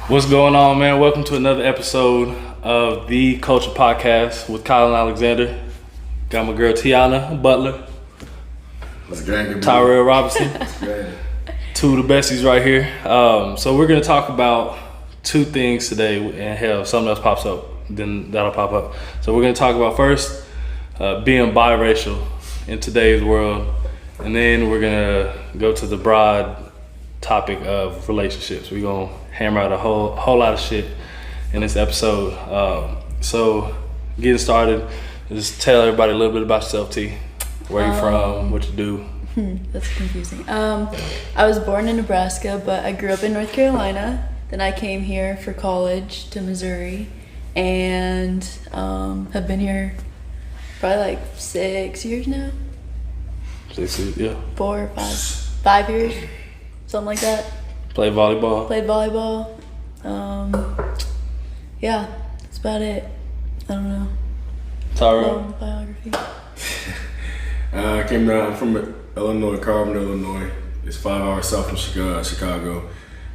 What's going on, man? Welcome to another episode of the Kulture Podcast with Colin Alexander. Got my girl Tiana, Butler. What's good? Tyrell, Robison. What's good? Two of the besties right here. So we're going to talk about two things today, and hell, if something else pops up, then that'll pop up. So we're going to talk about first being biracial in today's world, and then we're going to go to the broad topic of relationships. We're going to hammer out a whole lot of shit in this episode. So getting started, just tell everybody a little bit about yourself, T. Where you from, what you do. That's confusing. I was born in Nebraska, but I grew up in North Carolina. Then I came here for college to Missouri, and have been here probably like 6 years now. 6 years, yeah. 4 or 5 years, something like that. Played volleyball. Played volleyball. Yeah, that's about it. I don't know. Tyrell. Biography. I came down from Illinois, Carbon, Illinois. It's 5 hours south from Chicago.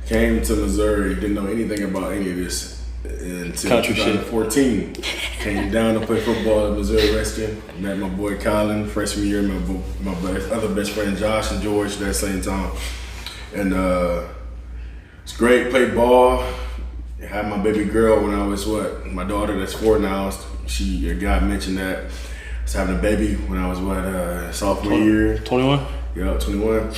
Came to Missouri, didn't know anything about any of this until Country 2014. Came down to play football at Missouri Western. Met my boy Colin freshman year, my other best friend Josh and George that same time. And it's great, played ball. I had my baby girl when I was my daughter that's 4 now. A guy mentioned that. I was having a baby when I was sophomore year. 21? Yeah, 21.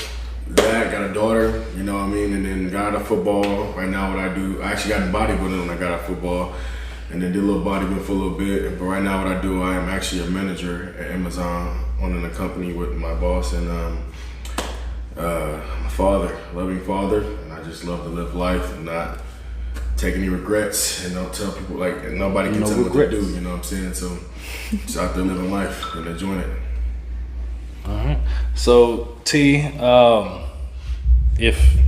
That, got a daughter, you know what I mean? And then got out of football. Right now what I do, I actually got in bodybuilding when I got out of football. And then did a little bodybuilding for a little bit. But right now what I do, I am actually a manager at Amazon, owning a company with my boss. And I'm a father, loving father. And I just love to live life and not take any regrets and don't tell people, like, nobody can tell me what to do, you know what I'm saying? So just out there living life and enjoying it. All right. So T, if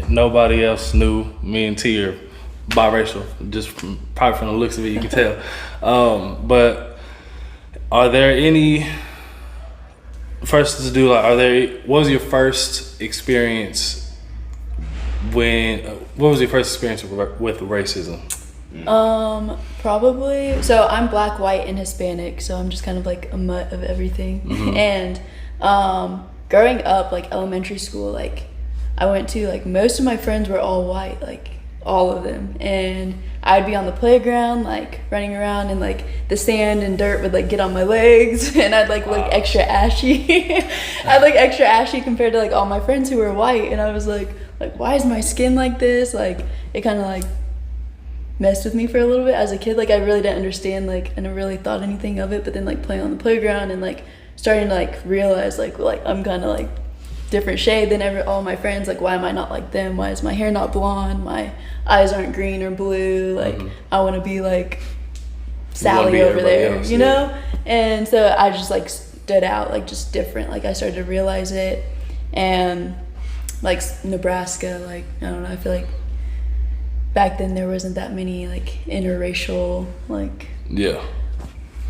nobody else knew, me and T are biracial, just probably from the looks of it, you can tell. But are there any, first to do, like, what was your first experience what was your first experience with racism? Probably, so I'm black, white, and Hispanic, so I'm just kind of like a mutt of everything. Mm-hmm. And growing up, like elementary school, like I went to, like, most of my friends were all white, like all of them, and I'd be on the playground, like running around, and like the sand and dirt would like get on my legs, and I'd like look extra ashy. I'd look extra ashy compared to like all my friends who were white, and I was like why is my skin like this? Like it kind of like messed with me for a little bit as a kid. Like I really didn't understand, like, I never really thought anything of it, but then like playing on the playground and like starting to like realize like I'm kind of like different shade than all my friends. Like, why am I not like them? Why is my hair not blonde? My eyes aren't green or blue. Like I want to be like Sally over there, else, you know? And so I just like stood out, like just different. Like I started to realize it. And like Nebraska, like I don't know, I feel like back then there wasn't that many like interracial like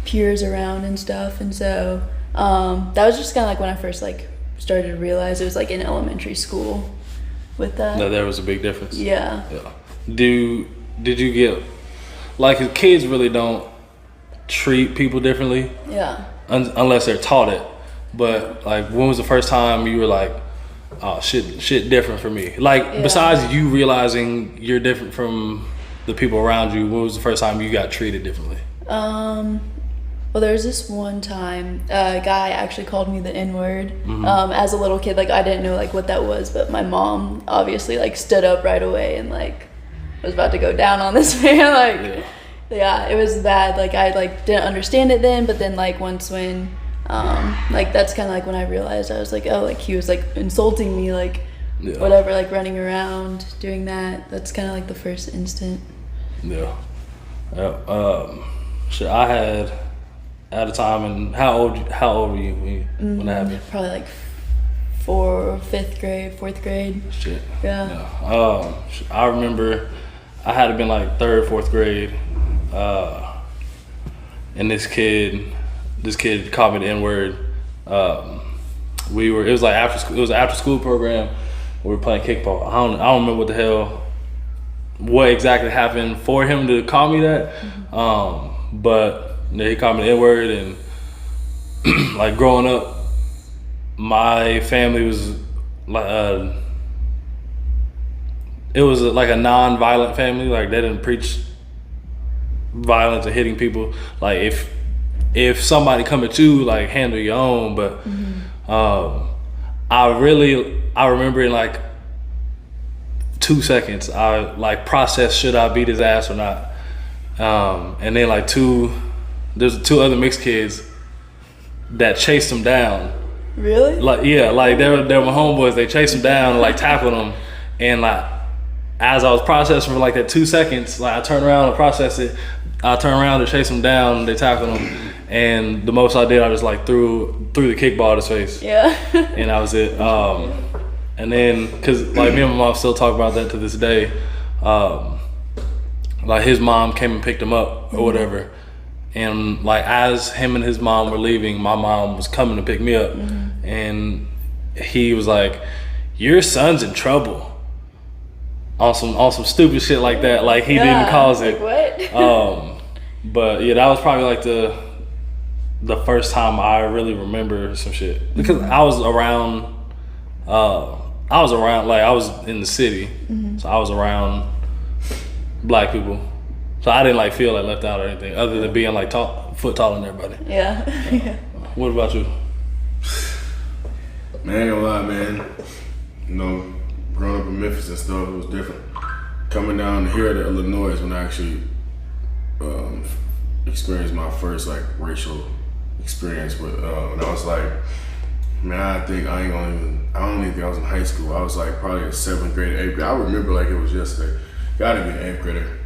peers around and stuff. And so that was just kind of like when I first like started to realize it was like in elementary school with that. No, there was a big difference. Yeah. Did you get, like, kids really don't treat people differently? Yeah. Unless they're taught it. But like, when was the first time you were like, oh, shit different for me? Like, besides you realizing you're different from the people around you, when was the first time you got treated differently? Well, there was this one time a guy actually called me the N-word. As a little kid. Like I didn't know like what that was, but my mom obviously like stood up right away and like was about to go down on this man. Like yeah, it was bad. Like I like didn't understand it then, but then like once when like that's kind of like when I realized, I was like, oh, like he was like insulting me, like whatever, like running around doing that. That's kind of like the first instant. Shit, I had at a time. And how old were you when that happened? Probably like 4th grade. Shit. Yeah. I remember I had been like 3rd, 4th grade, and this kid called me the N-word. It was like it was an after school program. We were playing kickball. I don't remember what the hell what exactly happened for him to call me that. But he called me the N-word, and like growing up, my family was like it was like a non-violent family. Like they didn't preach violence or hitting people. Like if somebody come at you, like handle your own. But I remember in like 2 seconds, I like processed, should I beat his ass or not? And then like there's two other mixed kids that chased him down. Really? Like yeah, like they were my homeboys. They chased him down and like tackled him, and like as I was processing for like that 2 seconds, like I turned around and processed it. I turned around to chase him down. They tackled him, and the most I did, I just like threw the kickball at his face. Yeah. And that was it. And then, cause like me and my mom still talk about that to this day. Like his mom came and picked him up or whatever, and like as him and his mom were leaving, my mom was coming to pick me up, and he was like, "Your son's in trouble." On some stupid shit like that. Like he didn't cause it. Like what? But yeah, that was probably like the first time I really remember some shit, because I was around like I was in the city, so I was around black people, so I didn't like feel like left out or anything, other than being like foot taller than everybody. Yeah. Yeah. What about you? Man, I ain't gonna lie, man. You know, growing up in Memphis and stuff, it was different. Coming down here to Illinois is when I actually experienced my first like racial experience. But and I was like, man, I don't even think I was in high school. I was like probably in 7th grade, 8th grade. I remember like it was yesterday. Gotta be an 8th grader.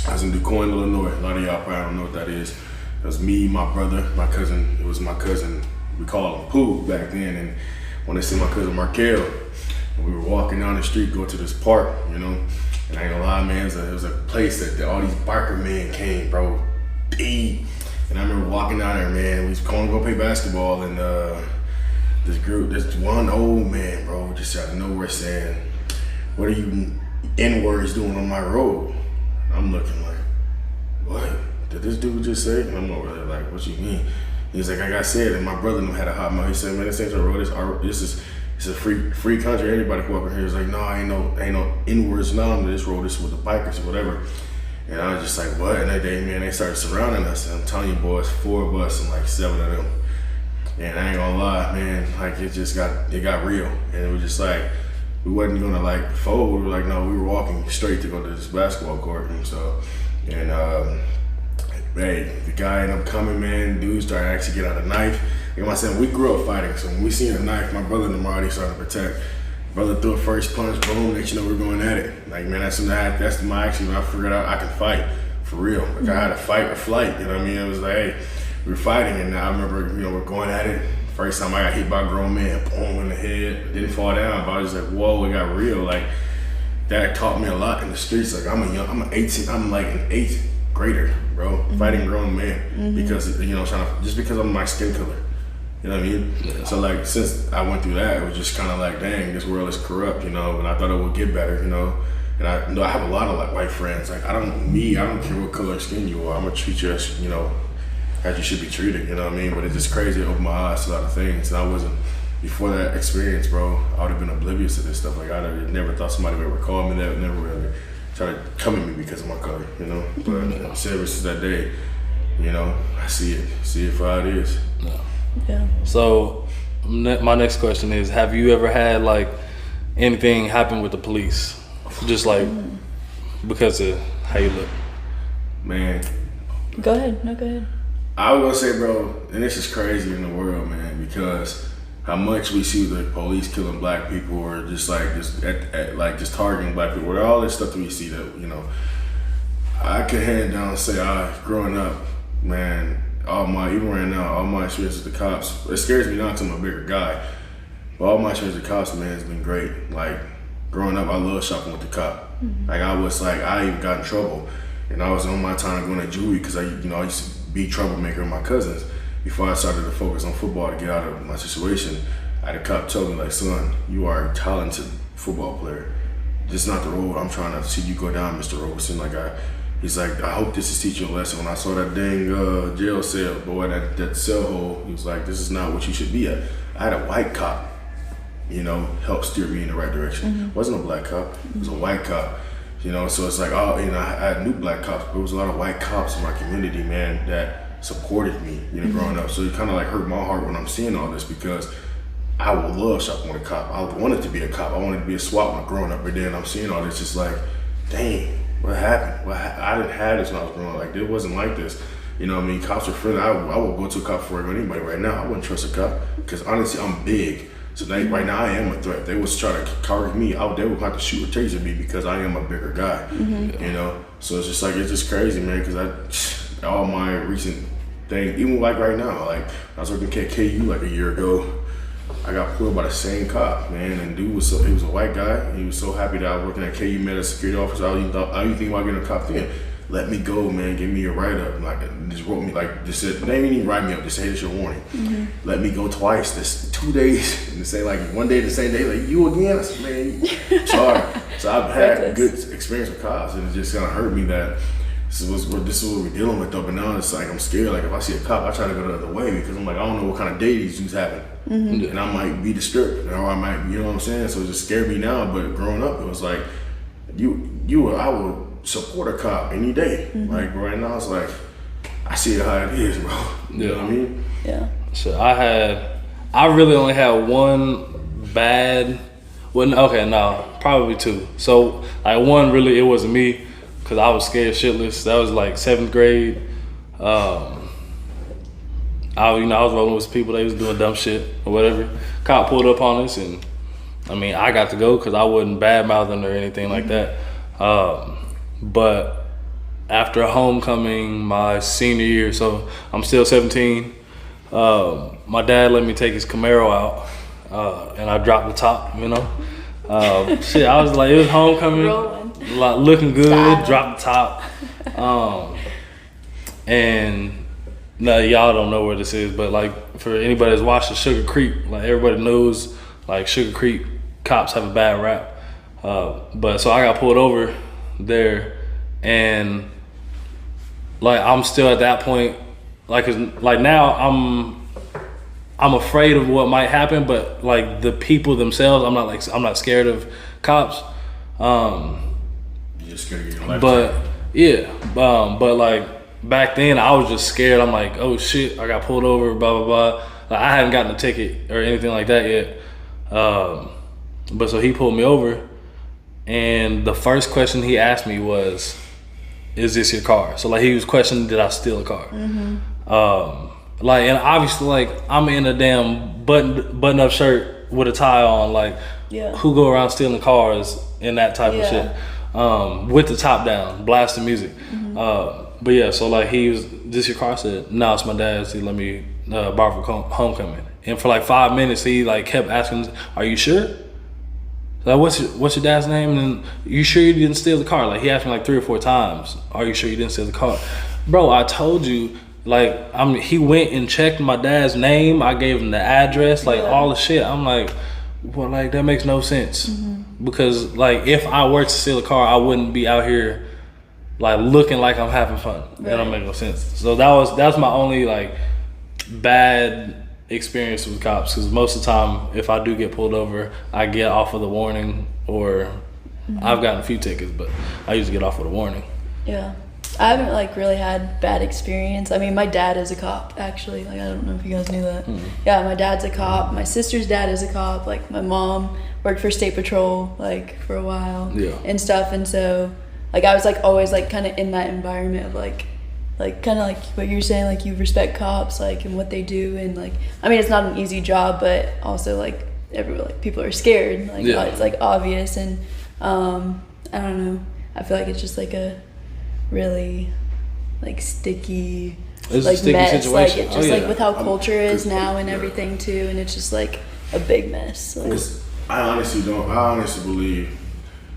I was in DuQuoin, Illinois. A lot of y'all probably don't know what that is. It was me, my brother, my cousin. It was my cousin. We called him Pooh back then. And when they see my cousin Markel, we were walking down the street, go to this park, you know. And I ain't gonna lie, man, it was a place that all these biker men came, bro. Big. And I remember walking down there, man. We was going to go play basketball, and this one old man, bro, just out of nowhere saying, "What are you N-words doing on my road?" I'm looking like, what did this dude just say? And I'm over there like, what you mean? He's like, I said, and my brother had a hot mouth. He said, man, this ain't a road. It's a free country. Anybody can walk in here. He's like, no, ain't no N-words none to this road. This is with the bikers or whatever. And I was just like, what? And they started surrounding us. And I'm telling you, boys, 4 of us and like 7 of them. And I ain't gonna lie, man, like it got real. And it was just like, we wasn't gonna like fold. We were like, no, we were walking straight to go to this basketball court. And so, hey, the guy ended up coming, man. Dude started actually get out a knife. You know what I'm saying? We grew up fighting, so when we seen a knife, my brother and them already started to protect. Brother threw a first punch, boom, next you know we're going at it. Like, man, that's my action when I figured out I can fight, for real. Like, I had to fight or flight, you know what I mean? It was like, hey, we were fighting, and I remember, you know, we're going at it. First time I got hit by a grown man, boom, in the head. Didn't fall down, but I was like, whoa, it got real. Like, that taught me a lot in the streets. Like, I'm like an 8th grader, bro, fighting grown men because, you know, just because I'm my skin color. You know what I mean? Yeah. So like, since I went through that, it was just kind of like, dang, this world is corrupt, you know, and I thought it would get better, you know. And I have a lot of like white friends. Like, I don't care what color skin you are. I'm gonna treat you as, you know, as you should be treated, you know what I mean? But it's just crazy. It opened my eyes to a lot of things. And before that experience, bro, I would have been oblivious to this stuff. Like, I'd have never thought somebody would ever call me that, never really try to come at me because of my color, you know? But ever since that day, you know, I see it for how it is. Yeah. Yeah. So my next question is, have you ever had like anything happen with the police? Just like because of how you look? Man. Go ahead. No, go ahead. I was gonna say, bro, and this is crazy in the world, man, because how much we see the police killing black people or just just targeting black people, or all this stuff that we see that, you know, I can hand down and say, growing up, man, even right now, all my experience with the cops, it scares me not to I'm a bigger guy, but all my experience with the cops, man, has been great. Like, growing up, I love shopping with the cop. Like, I even got in trouble, and I was on my time going to juvie because I used to be troublemaker with my cousins. Before I started to focus on football to get out of my situation, I had a cop tell me, like, son, you are a talented football player. this is not the road I'm trying to see you go down, Mr. Robison. Like he's like, I hope this is teaching you a lesson. When I saw that dang jail cell, boy, that cell hole, he was like, this is not what you should be at. I had a white cop, help steer me in the right direction. It wasn't a black cop, it was a white cop. So it's like, I had new black cops, but there was a lot of white cops in my community, man, that supported me, growing up. So it kind of like hurt my heart when I'm seeing all this, because I would love shopping with a cop. I wanted to be a cop. I wanted to be a SWAT when growing up, but then I'm seeing all this, just like, dang, what happened? I didn't have this when I was growing up. Like, it wasn't like this. Cops are friendly. I would go to a cop before I go to anybody right now. I wouldn't trust a cop, because honestly, I'm big. So right now I am a threat. They was trying to target me out. They would have to shoot or taser me because I am a bigger guy. So it's just like, it's just crazy, man. Because all my recent things, even like right now, like I was working at KU like a year ago. I got pulled by the same cop, man. And dude he was a white guy. He was so happy that I was working at KU, met a security officer. I didn't think about getting a cop then. Let me go, man. Give me a write-up. Like, just wrote me, like, just said, they didn't even write me up. Just say, hey, it's your warning. Let me go twice. This 2 days. And say, like, one day the same day, like, you again? I said, man, sorry. So I've had good experience with cops, and it just kind of hurt me that this is what we're dealing with, though. But now it's like, I'm scared. Like, if I see a cop, I try to go the other way, because I'm like, I don't know what kind of day these dudes having. And I might be disturbed, or I might, you know what I'm saying? So it just scared me now. But growing up, it was like, I would support a cop any day. Like, right now it's like, I see it how it is, bro. You know what I mean? Yeah. So I really only had one bad, probably two. So like one, really, it wasn't me, because I was scared shitless. That was like 7th grade. I was rolling with people, they was doing dumb shit or whatever. Cop pulled up on us, and I got to go because I wasn't bad mouthing or anything like that. But after homecoming my senior year, so I'm still 17, my dad let me take his Camaro out, and I dropped the top, Shit, I was like, it was homecoming, like, looking good, dropped the top. And no, y'all don't know where this is, but like, for anybody that's watched Sugar Creek, like, everybody knows, like, Sugar Creek cops have a bad rap. But so I got pulled over there, and like, I'm still at that point, like, 'cause, like, now I'm afraid of what might happen, but like, the people themselves, I'm not scared of cops. You're just scared of your life. But yeah, but like, back then I was just scared. I'm like, oh shit, I got pulled over, blah blah blah. Like, I hadn't gotten a ticket or anything like that yet. But so he pulled me over, and the first question he asked me was, is this your car? So like, he was questioning, did I steal a car? Like, and obviously, like, I'm in a damn button up shirt with a tie on. Like, who go around stealing cars in that type of shit? With the top down, blasting music. But yeah, so like, he was, this your car? I said, no, it's my dad's. He let me borrow for homecoming. And for like 5 minutes, he like kept asking, are you sure? Like, what's your dad's name? And you sure you didn't steal the car? Like, he asked me like 3 or 4 times, are you sure you didn't steal the car? Bro, I told you. Like, he went and checked my dad's name. I gave him the address, like, all the shit. I'm like, well, like, that makes no sense. Because like, if I were to steal a car, I wouldn't be out here like looking like I'm having fun. That don't make no sense. So that's my only like bad experience with cops, because most of the time, if I do get pulled over, I get off of the warning, or I've gotten a few tickets, but I usually get off with a warning. Yeah. I haven't like really had bad experience. I mean, my dad is a cop, actually. Like, I don't know if you guys knew that. Yeah, my dad's a cop. My sister's dad is a cop. Like, my mom worked for State Patrol, like, for a while and stuff. And so, like, I was like always like kind of in that environment of like kind of like what you're saying, like, you respect cops, like, and what they do. And like, I mean, it's not an easy job, but also like everyone, like, people are scared. Like, it's like obvious. And I don't know. I feel like it's just like a really like sticky, it's like, a sticky mess. situation. Like, it's just like with how culture is now and everything too, and it's just like a big mess. Like, I honestly believe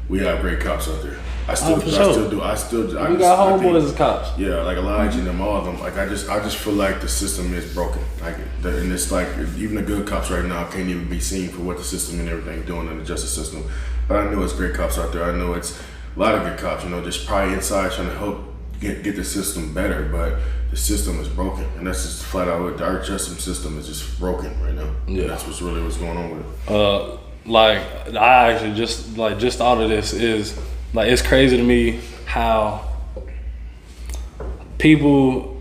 we have great cops out there. I for sure. still do. We got homeboys as cops. Yeah, like Elijah and them, all of them. Like I just feel like the system is broken. And it's like even the good cops right now can't even be seen for what the system and everything doing in the justice system. But I know it's great cops out there. I know it's a lot of good cops. Just probably inside trying to help get the system better. But the system is broken, and that's just flat out what our justice system is just broken right now. Yeah, that's what's going on with it. Like I actually just thought of this is like it's crazy to me how people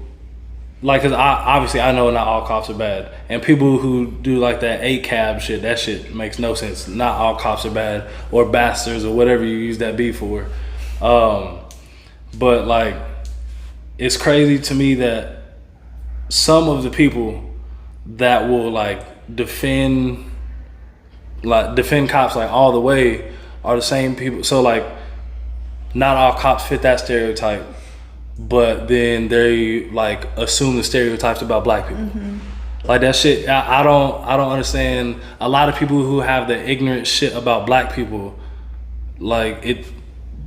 like, cause I know not all cops are bad, and people who do like that 8 cab shit, that shit makes no sense. Not all cops are bad or bastards or whatever you use that B for. But like it's crazy to me that some of the people that will like defend cops like all the way are the same people. So like not all cops fit that stereotype, but then they like assume the stereotypes about black people. Like that shit, I don't understand. A lot of people who have the ignorant shit about black people, like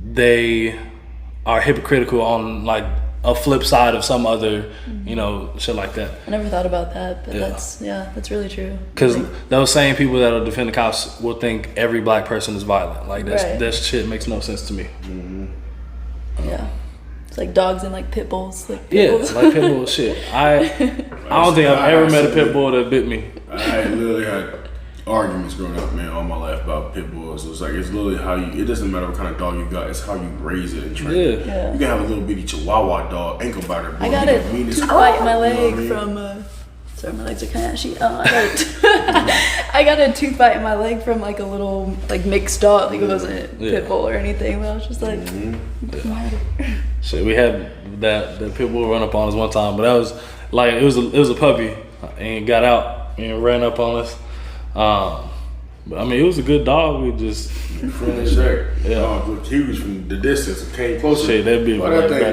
they are hypocritical on like a flip side of some other, shit like that. I never thought about that, but that's really true. Because those same people that will defend the cops will think every black person is violent. Like that shit makes no sense to me. Yeah, it's like dogs and like pit bulls. Like like pit bull shit. I don't think I've ever met a pit bull that bit me. I literally had arguments growing up, man, all my life about pit bulls. It's literally how it doesn't matter what kind of dog you got, it's how you raise it and train it. Yeah. You can have a little bitty Chihuahua dog, ankle biter. Boy, I got a tooth bite in my leg from, sorry, my legs are kind of ashy. I got a tooth bite in my leg from like a little like mixed dog. Like it wasn't pit bull or anything, but I was just like, Shit, we had that pit bull run up on us one time, but that was like, it was a puppy and got out and ran up on us. But I mean, it was a good dog. We just friendly shirt. Yeah, dog looked huge from the distance. It came closer. Shit, that big,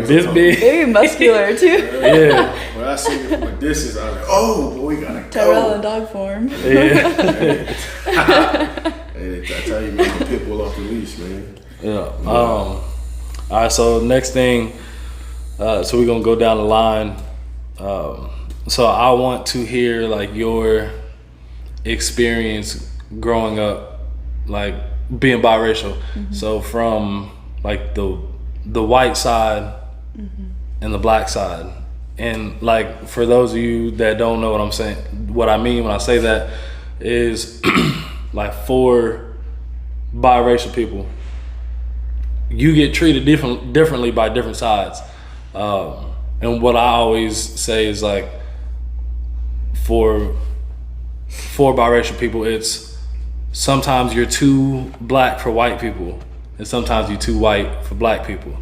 this big, very muscular too. Yeah. When I seen it from a distance, I was like, "Oh, boy, we gotta go." Tyrell in dog form. Yeah. Hey, I tell you, man, the pit bull off the leash, man. Yeah. All right. So next thing, so we're gonna go down the line. So I want to hear like your experience growing up, like being biracial. So from like the white side and the black side, and like for those of you that don't know what I'm saying, what I mean when I say that is like for biracial people, you get treated differently by different sides. And what I always say is like for biracial people, it's sometimes you're too black for white people, and sometimes you're too white for black people.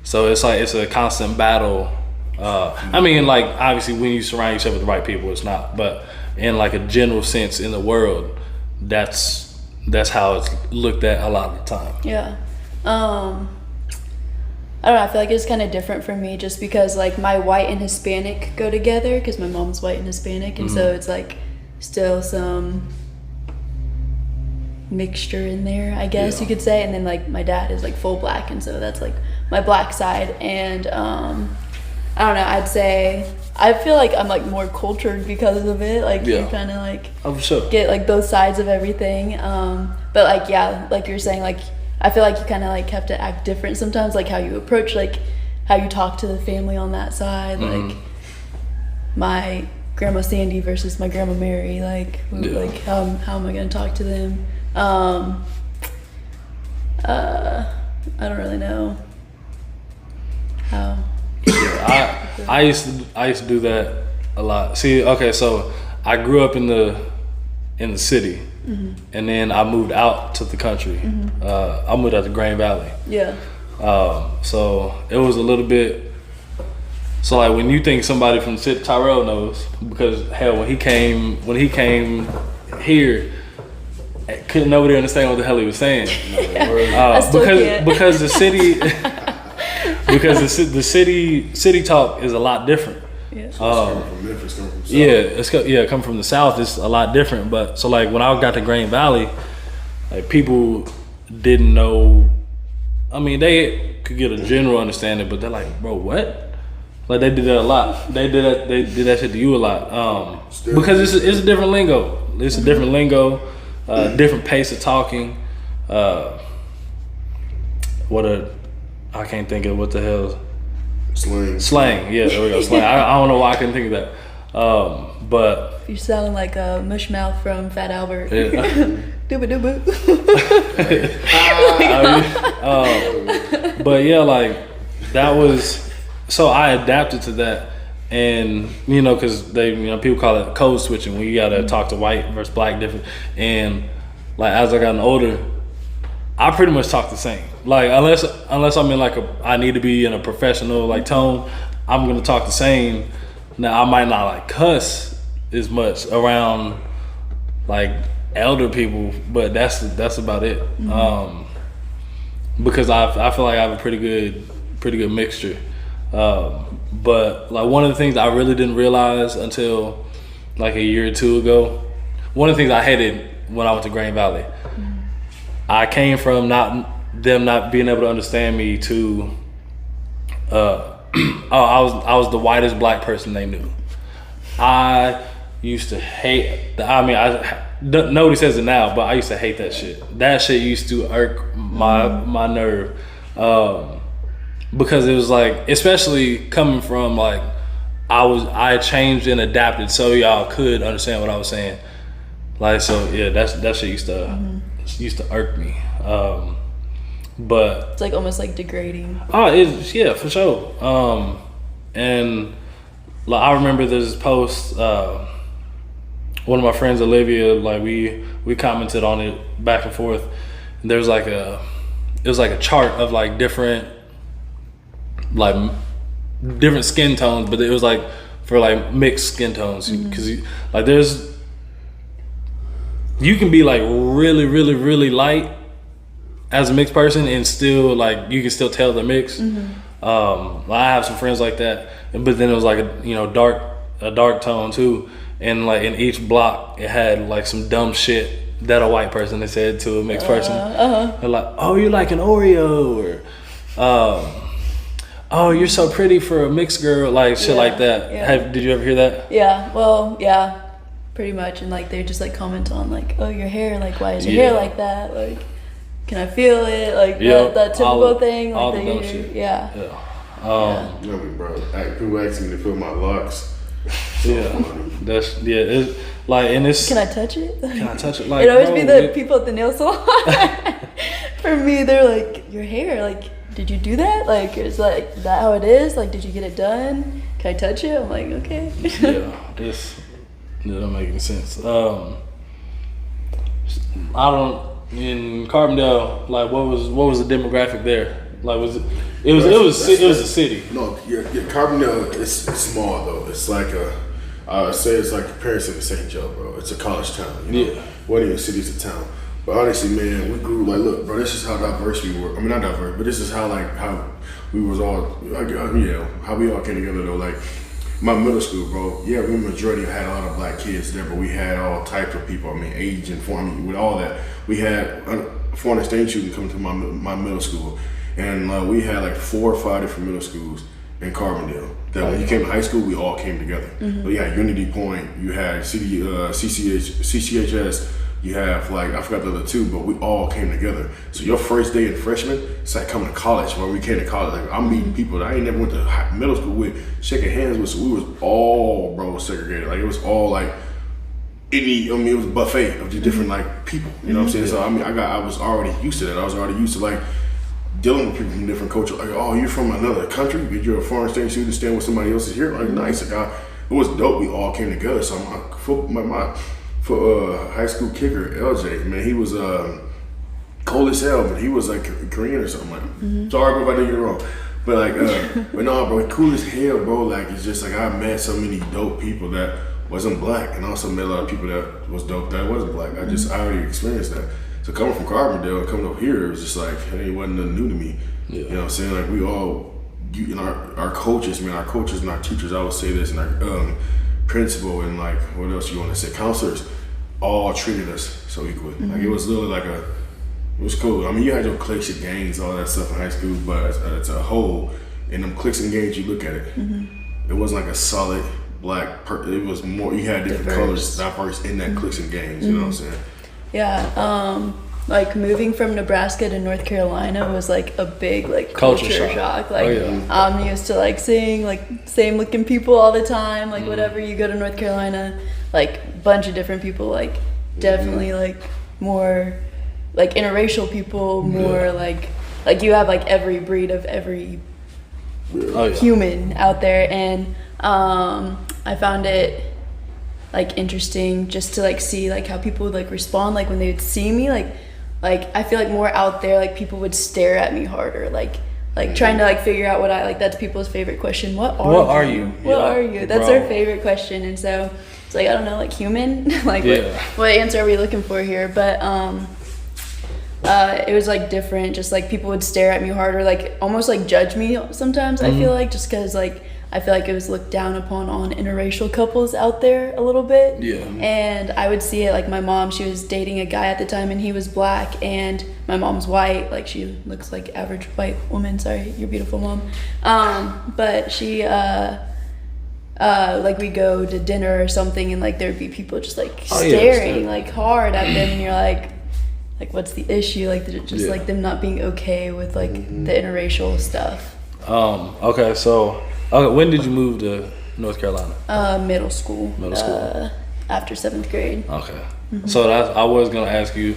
So it's like it's a constant battle. I mean, like obviously when you surround yourself with the right people, it's not. But in like a general sense in the world, that's how it's looked at a lot of the time. Yeah. I don't know, I feel like it's kind of different for me just because like my white and Hispanic go together because my mom's white and Hispanic, and so it's like still some mixture in there, I guess you could say. And then like my dad is like full black, and so that's like my black side. And I don't know, I'd say I feel like I'm like more cultured because of it. Like you kind of like for sure get like both sides of everything. But like like you're saying, like I feel like you kind of like have to act different sometimes, like how you approach, like how you talk to the family on that side, like my Grandma Sandy versus my Grandma Mary, like how am I gonna talk to them? I don't really know how. Yeah, I used to do that a lot. See, okay, so I grew up in the city, and then I moved out to the country. I moved out to Grand Valley. Yeah. So it was a little bit. So like when you think somebody from the city, Tyrell knows, because hell, when he came here, couldn't nobody understand what the hell he was saying. Because the city, because the city talk is a lot different. Yeah. From Memphis, come from South. Come from the South. It's a lot different. But so like when I got to Grand Valley, like people didn't know I mean, they could get a general understanding, but they're like, bro, what? Like they did that a lot. They did that shit to you a lot. Because it's a different lingo. It's a different lingo, different pace of talking. I can't think of what the hell. Slang. Yeah, there we go. Slang. I don't know why I couldn't think of that. But you sound like a mushmouth from Fat Albert. Yeah. Dooba dooba. But yeah, like that was. So I adapted to that, and you know, because people call it code switching when you gotta talk to white versus black different. And like as I gotten older, I pretty much talk the same. Like unless I'm in like I need to be in a professional like tone, I'm gonna talk the same. Now I might not like cuss as much around like elder people, but that's about it. Because I feel like I have a pretty good mixture. But like one of the things I really didn't realize until like a year or two ago, one of the things I hated when I went to Green Valley, I came from them not being able to understand me to I was the whitest black person they knew. I used to hate nobody says it now, but I used to hate that shit. That shit used to irk my nerve. Because it was like, especially coming from like, I changed and adapted so y'all could understand what I was saying. Like, so yeah, that shit used to irk me. But it's like almost like degrading. Oh, yeah, for sure. And like I remember there's this post. One of my friends, Olivia, like we commented on it back and forth. And there was like it was like a chart of like different skin tones, but it was like for like mixed skin tones, because like you can be like really really really light as a mixed person and still like you can still tell they're mixed. I have some friends like that, but then it was like a dark tone too, and like in each block it had like some dumb shit that a white person had said to a mixed person. They're like, oh, you're like an Oreo, or oh, you're so pretty for a mixed girl, like shit like that. Yeah. Did you ever hear that? Yeah, well, yeah, pretty much. And like they just like comment on like, oh, your hair, like why is your hair like that? Like, can I feel it? Like that typical thing. Like all the dumb shit. Yeah. You know me, bro. People ask me to feel my locks. It's like, and it's. Can I touch it? Can I touch it? Like, it always be the people at the nail salon. For me, they're like, your hair, like, did you do that? Like, is that how it is? Like, did you get it done? Can I touch it? I'm like, okay. It don't make any sense. In Carbondale, like, what was the demographic there? Like, it was a city. No, Carbondale is small though. It's like I say it's like comparison to St. Joe, bro. It's a college town. You know? Yeah. What even city's a town. But honestly, man, we grew like, look, bro, this is how diverse we were. I mean, not diverse, but this is how we was all, how we all came together though. Like, my middle school, bro, yeah, we majority had a lot of black kids there, but we had all types of people. I mean, age and form, with all that. We had foreign exchange students coming to my middle school. And we had like 4 or 5 different middle schools in Carbondale. That when you came to high school, we all came together. But you had Unity Point, you had CCHS, you have like, I forgot the other 2, but we all came together. So your first day in freshman, it's like coming to college. When we came to college, like I'm meeting people that I ain't never went to middle school with, shaking hands with. So we was all, bro, segregated. Like it was all like, it was a buffet of just different like people. You know what I'm saying? So I mean, I was already used to that. I was already used to like dealing with people from different cultures. Like, oh, you're from another country? You're a foreign exchange student staying with somebody else is here? Like, nice. Like, it was dope. We all came together. So my high school kicker, LJ, man, he was cold as hell, but he was like Korean or something. Like, sorry, bro, if I did it wrong. But like, but no, bro, cool as hell, bro. Like, it's just like I met so many dope people that wasn't black, and also met a lot of people that was dope that wasn't black. I already experienced that. So coming from Carbondale and coming up here, it was just like, it wasn't nothing new to me. Yeah. You know what I'm saying? Like we all, our coaches, man, our coaches and our teachers, I would say this, and our principal and like, what else you want to say, counselors, all treated us so equally. Like it was literally like It was cool. I mean, you had your cliques, your gangs, all that stuff in high school, but as a whole, in them cliques and gangs, you look at it, it wasn't like a solid black. It was more. You had different colors, diverse in that cliques and gangs. You know what I'm saying? Yeah. Like moving from Nebraska to North Carolina was like a big like culture shock. Like I'm used to like seeing like same looking people all the time. Like whatever, you go to North Carolina, like bunch of different people. Like definitely like more like interracial people. More like you have like every breed of every human out there, and I found it like interesting just to like see like how people would like respond like when they would see me like I feel like more out there like people would stare at me harder like trying to like figure out what I like. That's people's favorite question. What are you? That's their favorite question. And so it's like, I don't know, like human. Like what answer are we looking for here? But it was like different. Just like people would stare at me harder, like almost like judge me sometimes. I feel like just because like I feel like it was looked down upon on interracial couples out there a little bit. Yeah. And I would see it like my mom, she was dating a guy at the time and he was black and my mom's white. Like she looks like average white woman. Sorry, you're beautiful, Mom. But she, like we go to dinner or something and like there'd be people just like staring like hard at them and you're like what's the issue? Like just like them not being okay with like the interracial stuff. Okay, so when did you move to North Carolina? Middle school. After 7th grade. Okay. So I was gonna ask you,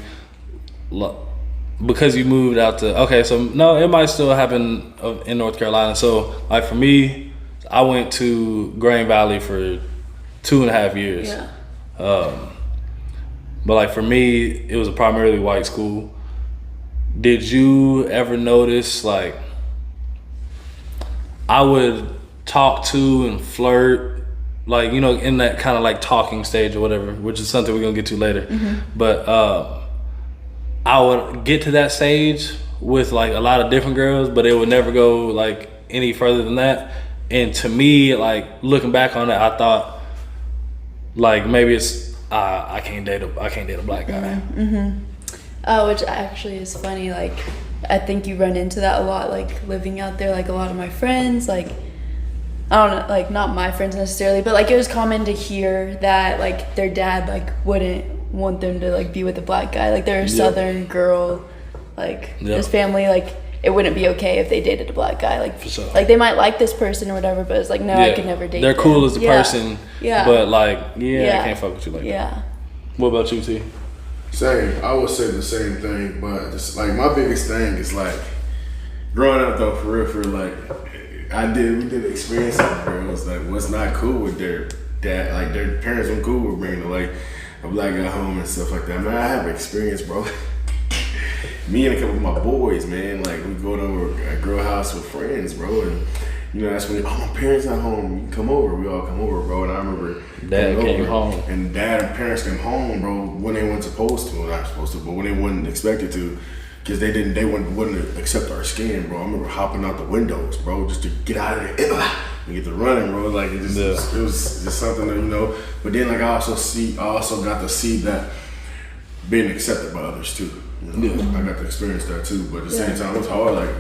because you moved out to. Okay, so no, it might still happen in North Carolina. So like for me, I went to Grain Valley for 2.5 years. Yeah. But like for me, it was a primarily white school. Did you ever notice like I would talk to and flirt, like, you know, in that kind of like talking stage or whatever, which is something we're gonna get to later. But I would get to that stage with like a lot of different girls, but it would never go like any further than that. And to me, like looking back on it, I thought like maybe it's I can't date a black guy. Which actually is funny. Like I think you run into that a lot, like living out there. Like a lot of my friends, like I don't know, like not my friends necessarily, but like it was common to hear that like their dad like wouldn't want them to like be with a black guy. Like they're a Southern girl, like his family, like it wouldn't be okay if they dated a black guy. Like like they might like this person or whatever, but it's like no, I could never date. They're them. Cool as a person, but like I can't fuck with you like that. Yeah. What about you, T? Same. I would say the same thing, but just like my biggest thing is like growing up though, for real, like we did experience with girls that was not cool with their dad, like their parents weren't cool with bringing like a black guy home and stuff like that. Man, I have experience, bro. Me and a couple of my boys, man, like we go to a girl house with friends, bro, and you know that's when my parents not home. You come over, we all come over, bro. And I remember Dad came home, and Dad and parents came home, bro, when they weren't supposed to, not supposed to, but when they wasn't expected to. Because they wouldn't accept our skin, bro. I remember hopping out the windows, bro, just to get out of there and get to running, bro. Like it was just something that, you know. But then like I also got to see that being accepted by others too. You know? I got to experience that too. But at the same time, it was hard. Like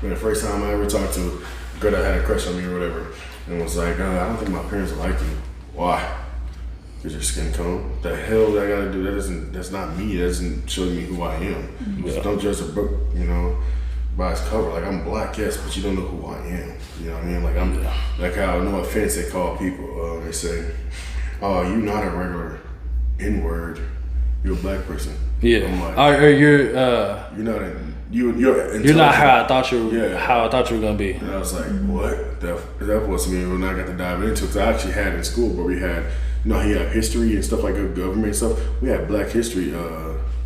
the first time I ever talked to a girl that had a crush on me or whatever, and was like, I don't think my parents will like you. Why? Because your skin tone. The hell I gotta do? That's not me. That doesn't show me who I am. So don't judge a book, you know, by its cover. Like I'm black, yes, but you don't know who I am. You know what I mean? Like I'm like how no offense they call people. They say, "Oh, you're not a regular N-word. You're a black person." Yeah. I'm like, you're not how I thought you were. How I thought you were gonna be. And I was like, what? That was me when I got to dive into it. Because I actually had in school, but we had. You know, he had history and stuff like government and stuff. We had Black History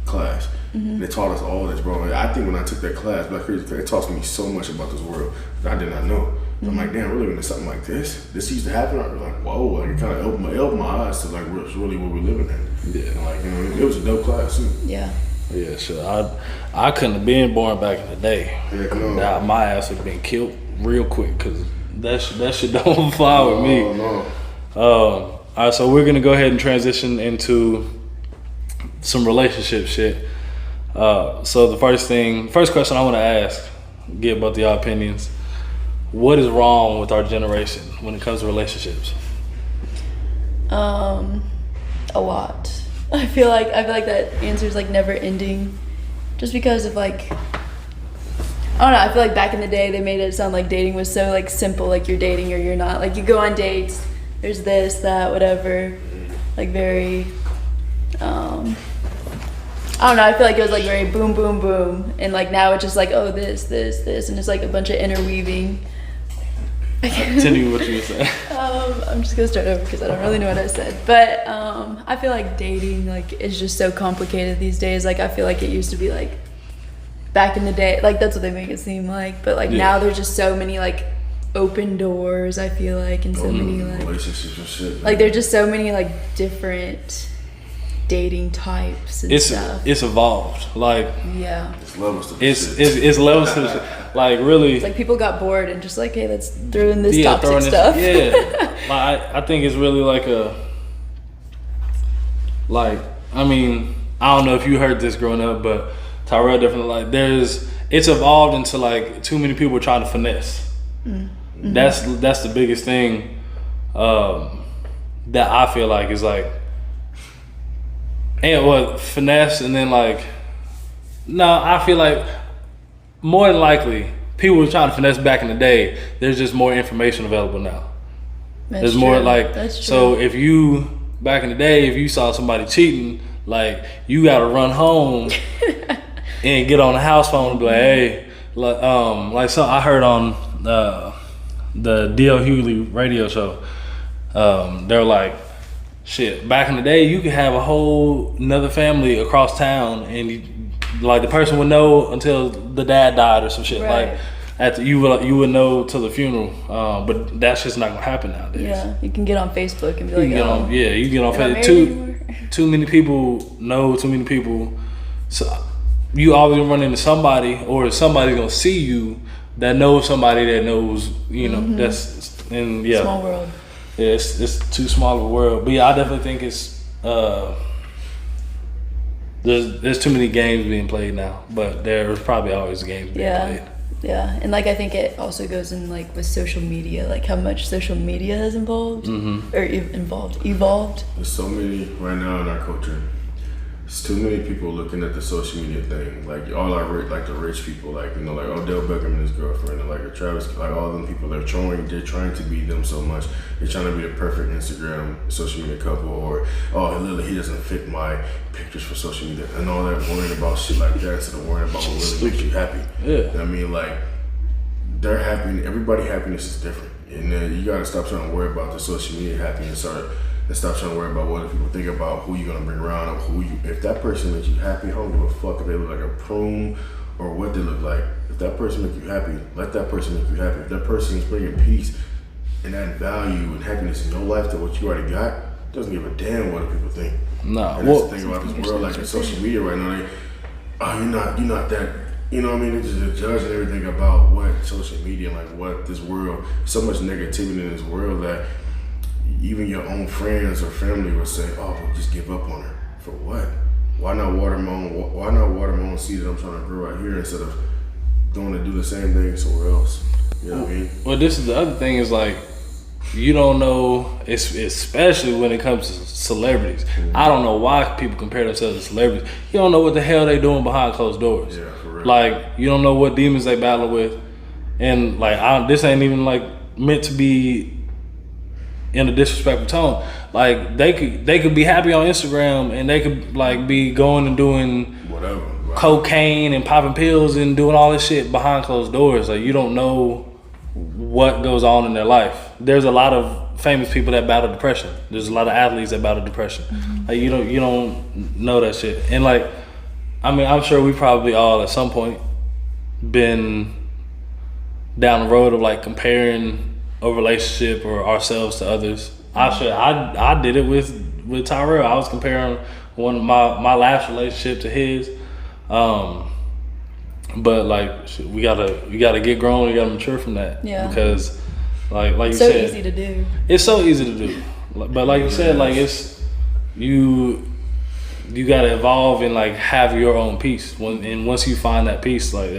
class. They taught us all this, bro. I think when I took that class, Black History, it taught me so much about this world that I did not know. So I'm like, damn, we're living in something like this. This used to happen. I was like, whoa, like it kind of opened my eyes to like what's really what we're living in. Yeah, and like, you know, it was a dope class too. Yeah. Yeah, sure. I couldn't have been born back in the day. Yeah, no. My ass would have been killed real quick because that shit don't fly with me. No. All right, so we're gonna go ahead and transition into some relationship shit. So the first question I want to ask, get both of y'all opinions. What is wrong with our generation when it comes to relationships? A lot. I feel like that answer is like never ending, just because of like, I don't know. I feel like back in the day they made it sound like dating was so like simple, like you're dating or you're not. Like you go on dates, there's this, that, whatever. Like very, I don't know, I feel like it was like very boom, boom, boom. And like now it's just like, oh, this, and it's like a bunch of interweaving. Continue what you were saying. I'm just gonna start over because I don't really know what I said. But I feel like dating like is just so complicated these days. Like I feel like it used to be like back in the day, like that's what they make it seem like. But like now there's just so many like open doors, I feel like, and so many like relationships and shit. Like there's just so many like different dating types and stuff. It's evolved. Like yeah. It's levels to the shit. It's levels to the shit. Like really. It's like people got bored and just like, hey, let's throw in this toxic stuff. Yeah. Like I think it's really like I mean, I don't know if you heard this growing up, but Tyrell definitely like it's evolved into like too many people trying to finesse. Mm-hmm. That's the biggest thing that I feel like is like, and what finesse, and then like, no, I feel like more than likely people were trying to finesse back in the day. There's just more information available now. There's more like, so if you back in the day, if you saw somebody cheating, like you got to run home and get on the house phone and be like, hey, like so I heard on the D.L. Hughley radio show, they're like, shit, back in the day you could have a whole another family across town and like the person would know until the dad died or some shit. Right. Like after you would know till the funeral, but that's just not gonna happen nowadays. Yeah, you can get on Facebook and be like, you can get on Facebook. Too many people know too many people, so you always gonna run into somebody, or somebody's gonna see you that knows somebody that knows, you know. Mm-hmm. That's small world. Yeah, it's too small of a world. But yeah, I definitely think it's there's too many games being played now. But there's probably always games being played. Yeah, and like I think it also goes in like with social media, like how much social media has evolved. There's so many right now in our culture. There's too many people looking at the social media thing, like all our like the rich people, like you know, like Odell Beckham and his girlfriend, and like Travis, like all them people. They're trying to be them so much. They're trying to be the perfect Instagram social media couple, or literally he doesn't fit my pictures for social media, and all that worrying about shit like that instead of worrying about what really makes you happy. Yeah, I mean, like they're happy. Everybody's happiness is different, and then you gotta stop trying to worry about the social media happiness, and stop trying to worry about what people think about who you're gonna bring around, or if that person makes you happy, I don't give a fuck if they look like a prune or what they look like. If that person makes you happy, let that person make you happy. If that person is bringing peace and adding value and happiness in your life to what you already got, doesn't give a damn what people think. No. And that's the thing about this world, like in social media right now, you're not that, you know what I mean? They're just judging everything about what social media, like what this world, so much negativity in this world that even your own friends or family will say, "Oh, well, just give up on her." For what? Why not water my own seed that I'm trying to grow out here instead of going to do the same thing somewhere else? You know what I mean? Well, this is the other thing is like, you don't know, especially when it comes to celebrities. Mm-hmm. I don't know why people compare themselves to celebrities. You don't know what the hell they doing behind closed doors. Yeah, for real. Like, you don't know what demons they battle with, and like, this ain't even like meant to be in a disrespectful tone. Like they could be happy on Instagram and they could like be going and doing whatever, right, cocaine and popping pills and doing all this shit behind closed doors. Like you don't know what goes on in their life. There's a lot of famous people that battle depression. There's a lot of athletes that battle depression. Mm-hmm. Like you don't know that shit. And like, I mean, I'm sure we probably all at some point been down the road of like comparing a relationship or ourselves to others. I did it with Tyrell. I was comparing my last relationship to his. But like we gotta get grown. We gotta mature from that. Yeah. Because like you said, it's so easy to do. It's so easy to do. But like you said, like it's you you gotta evolve and like have your own peace. And once you find that peace, like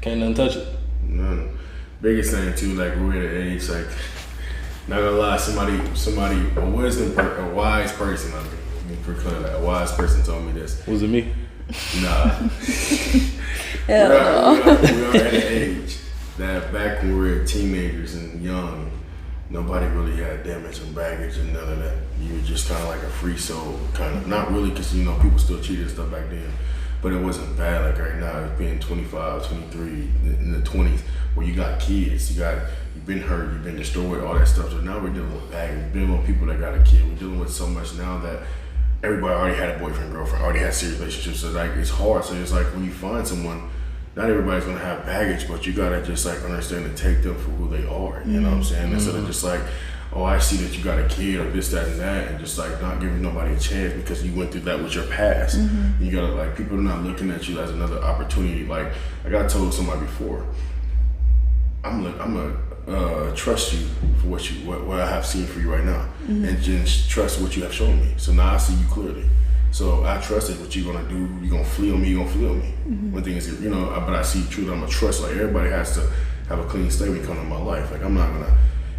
can't nothing touch it. None. Biggest thing too, like we're at an age, like not gonna lie, somebody, a wise person, let me proclaim that, a wise person told me this. Was it me? Nah. we are at an age that back when we were teenagers and young, nobody really had damage and baggage and none of that. You were just kind of like a free soul, kind of. Not really, because people still cheated and stuff back then, but it wasn't bad like right now. It's being 25, 23, in the 20s, where you got kids, you've been hurt, you've been destroyed, all that stuff. So now we're dealing with baggage, we're dealing with people that got a kid. We're dealing with so much now that everybody already had a boyfriend, girlfriend, already had serious relationships. So like it's hard. So it's like when you find someone, not everybody's gonna have baggage, but you gotta just like understand and take them for who they are. You know what I'm saying? Instead of just like, oh, I see that you got a kid or this, that, and that, and just like not giving nobody a chance because you went through that with your past. You gotta like, people are not looking at you as another opportunity. Like I told somebody before, I'm gonna trust you for what I have seen for you right now, and just trust what you have shown me. So now I see you clearly. So I trusted what you're gonna do. You're gonna flee on me. You're gonna flee on me. One thing is, but I see truth. I'm gonna trust. Like everybody has to have a clean slate when you come to my life. Like I'm not gonna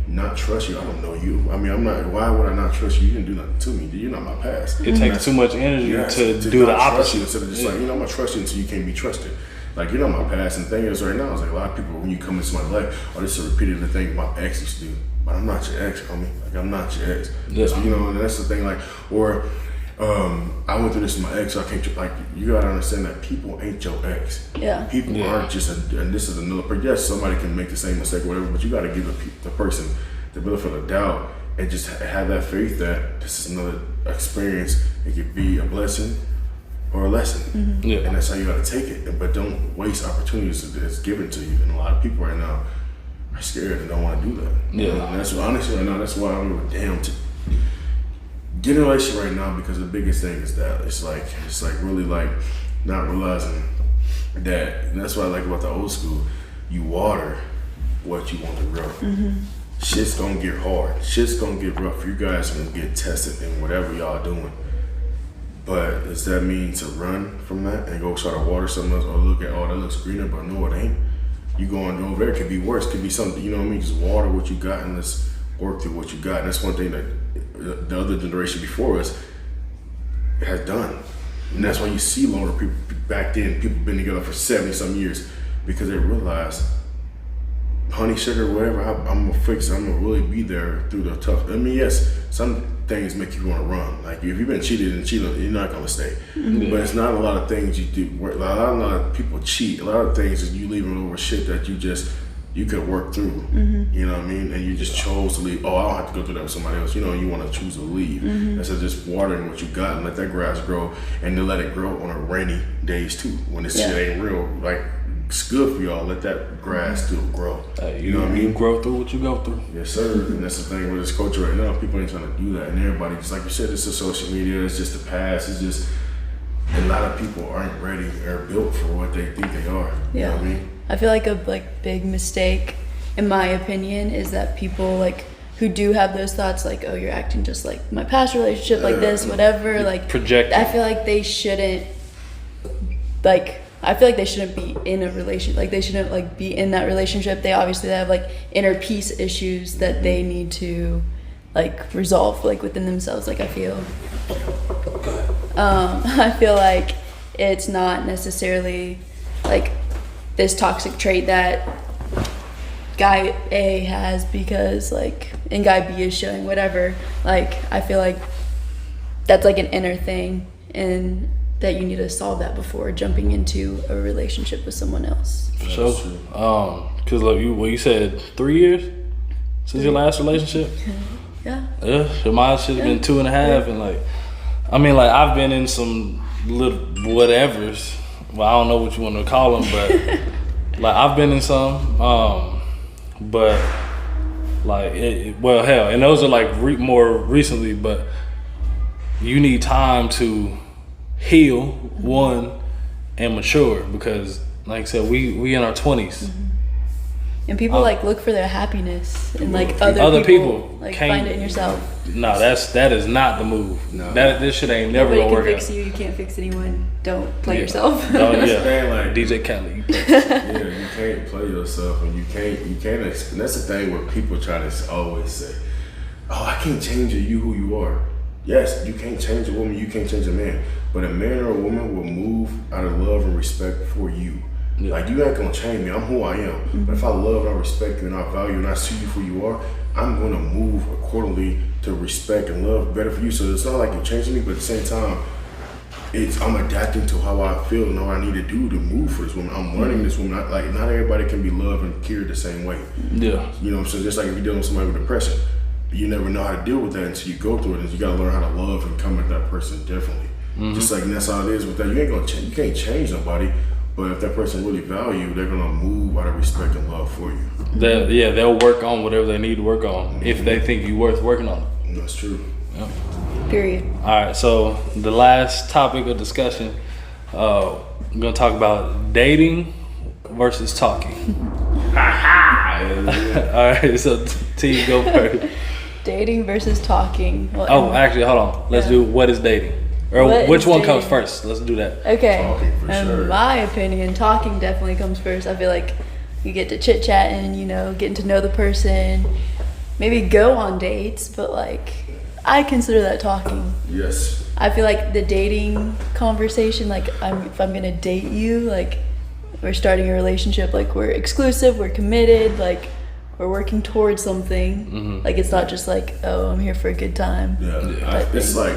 not trust you. I don't know you. I mean, I'm not. Why would I not trust you? You didn't do nothing to me. You're not my past. It takes too much energy to do the opposite. Instead of just like, I'm gonna trust you until you can't be trusted. Like, you're not my past. And the thing is, right now, it's like a lot of people, when you come into my life, this is a repetitive thing my ex used to do. But I'm not your ex, homie. Like, I'm not your ex. Yeah. So, and that's the thing. Like, or I went through this with my ex, so I can't, like, you gotta understand that people ain't your ex. Yeah. People aren't just, and this is another person. Yes, somebody can make the same mistake or whatever, but you gotta give the person the benefit of the doubt and just have that faith that this is another experience. It could be a blessing or a lesson. Yeah. And that's how you gotta take it. But don't waste opportunities that's given to you. And a lot of people right now are scared and don't wanna do that. Yeah. And that's what, honestly, right now, that's why I'm even damn to get in a relationship right now, because the biggest thing is that it's like really like not realizing that, and that's what I like about the old school, you water what you want to grow. Shit's gonna get hard. Shit's gonna get rough. You guys are gonna get tested in whatever y'all doing. But does that mean to run from that and go try to water something else or look at, oh, that looks greener, but no, it ain't? You going over there, it could be worse, could be something, you know what I mean? Just water what you got and let's work through what you got. And that's one thing that the other generation before us has done. And that's why you see longer people back then, people been together for 70-some years, because they realized, honey, sugar, whatever, I'm gonna fix it. I'm gonna really be there through the tough. I mean, yes, some things make you want to run. Like if you've been cheated and cheated, you're not gonna stay. But it's not a lot of things you do. A lot of people cheat. A lot of things is you leaving over shit that you could work through. You know what I mean? And you just chose to leave. Oh, I don't have to go through that with somebody else. You want to choose to leave. Instead of just watering what you got and let that grass grow, and then let it grow on a rainy days too. When this shit ain't real, like it's good for y'all. Let that grass still grow. You know what I mean? Grow through what you go through. Yes, sir. And that's the thing with this culture right now. People ain't trying to do that, and everybody, just like you said, it's the social media. It's just the past. It's just a lot of people aren't ready or built for what they think they are. You know what I mean? I feel like a big mistake, in my opinion, is that people who do have those thoughts, like, oh, you're acting just like my past relationship, like this, whatever, like project. I feel like they shouldn't, I feel like they shouldn't be in a relationship. Like they shouldn't be in that relationship. They obviously have inner peace issues that they need to resolve within themselves. I feel like it's not necessarily this toxic trait that guy A has because and guy B is showing whatever. I feel like that's an inner thing, and that you need to solve that before jumping into a relationship with someone else. For sure. Cause you said 3 years since your last relationship. Yeah. So mine should have been 2.5, and I've been in some little whatevers. Well, I don't know what you want to call them, but I've been in some, but hell, and those are more recently. But you need time to heal, one, and mature, because like I said, we in our 20s, and people look for their happiness in other people. Find it in yourself. No, that is not the move. No. This shit ain't never Nobody gonna work can fix out. you. You can't fix anyone. Don't play Yeah. yourself. Oh That's the yeah, thing, like, DJ Khaled. yeah, you can't play yourself, and you can't. And that's the thing where people try to always say, "Oh, I can't change you who you are." Yes, you can't change a woman, you can't change a man, but a man or a woman will move out of love and respect for you. Yeah. Like, you ain't gonna change me. I'm who I am. But if I love and I respect you and I value and I see you for who you are, I'm gonna move accordingly to respect and love better for you. So it's not like you're changing me, but at the same time, I'm adapting to how I feel and how I need to do to move for this woman. I'm learning this woman. Not everybody can be loved and cared the same way. Yeah. You know what I'm saying? Just like if you're dealing with somebody with depression, you never know how to deal with that until you go through it. And you gotta learn how to love and come at that person differently. Just like, and that's how it is with that. You ain't gonna change. You can't change nobody. But if that person really value you, they're gonna move out of respect and love for you. They'll work on whatever they need to work on if they think you're worth working on. And that's true. Yeah. Period. All right, so the last topic of discussion, we're gonna talk about dating versus talking. All right, so T, go first. Dating versus talking. Well, Oh, actually, hold on. Let's do what is dating, or What which is one dating? comes first. Let's do that. Okay. Talking for In sure. my opinion, talking definitely comes first. I feel like you get to chit chatting, getting to know the person, maybe go on dates, but like I consider that talking. Yes. I feel like the dating conversation, like if I'm gonna date you, like we're starting a relationship, like we're exclusive, we're committed, like we're working towards something. Like it's not just like, oh, I'm here for a good time. Yeah. It's like,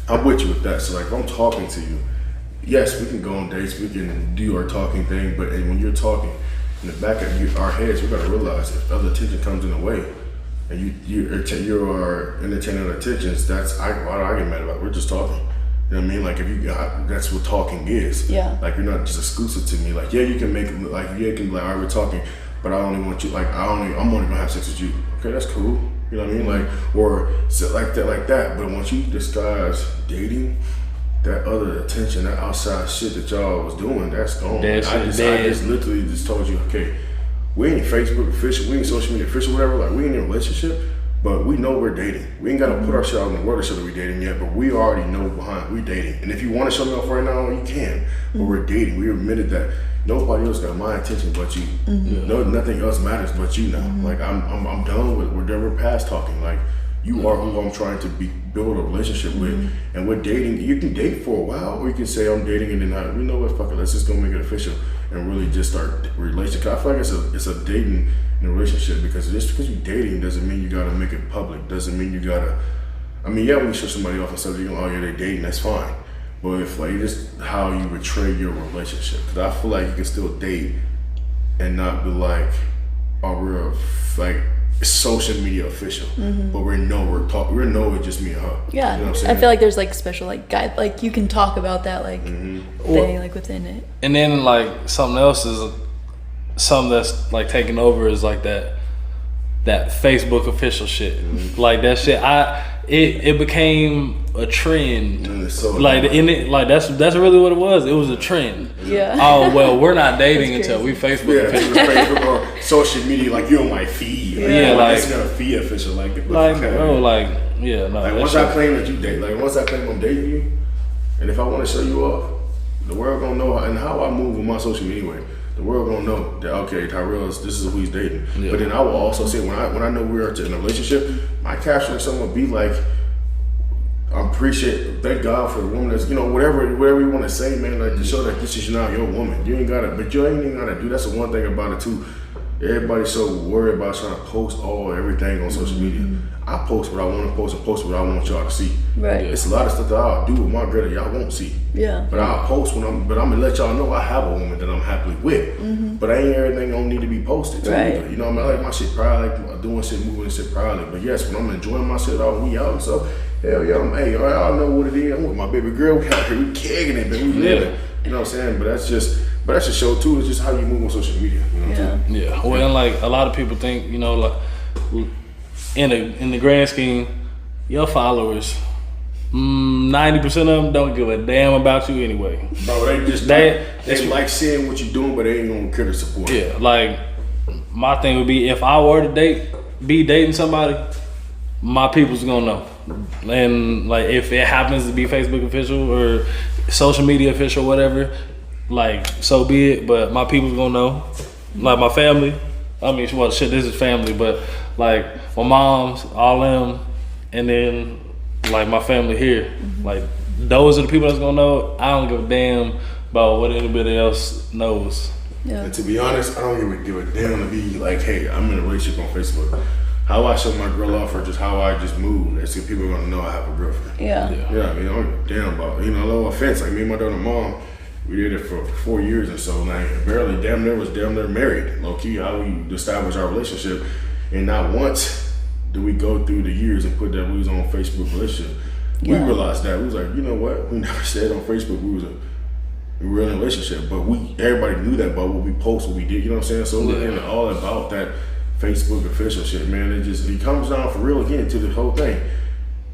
I'm with you with that. So like, if I'm talking to you, yes, we can go on dates, we can do our talking thing, but when you're talking, in the back of our heads, we gotta realize if other attention comes in the way, and you are entertaining other attentions, why do I get mad about it? We're just talking. You know what I mean? Like that's what talking is. Yeah. Like, you're not just exclusive to me. Like, yeah, you can make it like, yeah, you can be like, all right, we're talking, but I only want you, like, I'm only gonna have sex with you. Okay, that's cool. You know what I mean? Like, or so like that. But once you disguise dating, that other attention, that outside shit that y'all was doing, that's gone. That I shit just dead. literally just told you, okay, we ain't Facebook official, we ain't social media official, whatever. Like, we ain't in a relationship, but we know we're dating. We ain't gotta put our shit out in the world to show that we're dating yet, but we already know we dating. And if you want to show me off right now, you can. But we're dating. We admitted that nobody else got my attention but you. No, nothing else matters but you now. Like, I'm done with. We're past talking. Like, you are who I'm trying to build a relationship with. And with dating, you can date for a while, or you can say I'm dating and then you know what, fuck it, let's just go make it official and really just start a relationship. I feel like it's a dating in a relationship, because just because you're dating doesn't mean you gotta make it public. Doesn't mean you gotta. I mean, yeah, when you show somebody off and stuff, you go, oh yeah, they're dating, that's fine. But if like just how you portray your relationship, because I feel like you can still date and not be like, oh, we're like social media official, but we know it's just me and her. Yeah. You know what I'm saying? I feel like there's like special like guide, like you can talk about that like thing like within it. And then like something else is something that's like taking over is like that Facebook official shit. Like that shit, it became a trend. And it's so Like in it, like that's really what it was. It was a trend. Yeah. Oh well, we're not dating That's until we crazy. Facebook yeah, official. Facebook or social media, like you're on my feed. Yeah, like- it's gonna feed official, like Bro, like yeah, no. Like that once shit- I claim that you date, like once I claim I'm dating you, and if I want to show you off, the world gonna know how I move with my social media way. The world gonna know that okay, Tyrell this is who he's dating. Yeah. But then I will also say when I know we're in a relationship, my caption or something will be like, I appreciate, thank God for the woman that's, whatever you want to say, man, like to show that this is now your woman. You ain't even gotta do. That's the one thing about it too. Everybody's so worried about trying to post everything on social media. I post what I want to post and post what I want y'all to see. Right. It's a lot of stuff that I'll do with my girl that y'all won't see. Yeah. But I'll post I'm gonna let y'all know I have a woman that I'm happily with. But ain't everything don't need to be posted too. Right. Either. You know what I mean? I like my shit private, like doing shit, moving shit privately. But yes, when I'm enjoying my shit all we out and stuff, hell yeah, y'all know what it is. I'm with my baby girl, we out here, we kicking it, man, we living. You know what I'm saying? But that's just show too, it's just how you move on social media. You know what I'm saying? Yeah. Well, and like a lot of people think, like in the grand scheme, your followers, 90% of them don't give a damn about you anyway. Bro, they like seeing what you're doing, but they ain't gonna care to support. Yeah, like my thing would be if I were to be dating somebody, my people's gonna know. And like if it happens to be Facebook official or social media official, whatever, like so be it. But my people's gonna know. Like my family. I mean, well, shit, this is family, but like my mom's, all them, and then like my family here. Like those are the people that's gonna know. I don't give a damn about what anybody else knows. Yeah. And to be honest, I don't even give a damn to be like, hey, I'm in a relationship on Facebook. How I show my girl off or just how I just move, that's if people are gonna know I have a girlfriend. Yeah. Yeah, I mean, I don't give a damn about, no offense. Like me and my daughter mom, we did it for 4 years or so. Like barely, damn near married. Low key, how we established our relationship, and not once do we go through the years and put that we was on Facebook relationship. We realized that we was like, you know what? We never said on Facebook we was a real relationship, but everybody knew that about what we post, what we did. You know what I'm saying? So it's all about that Facebook official shit, man. It comes down for real again to the whole thing.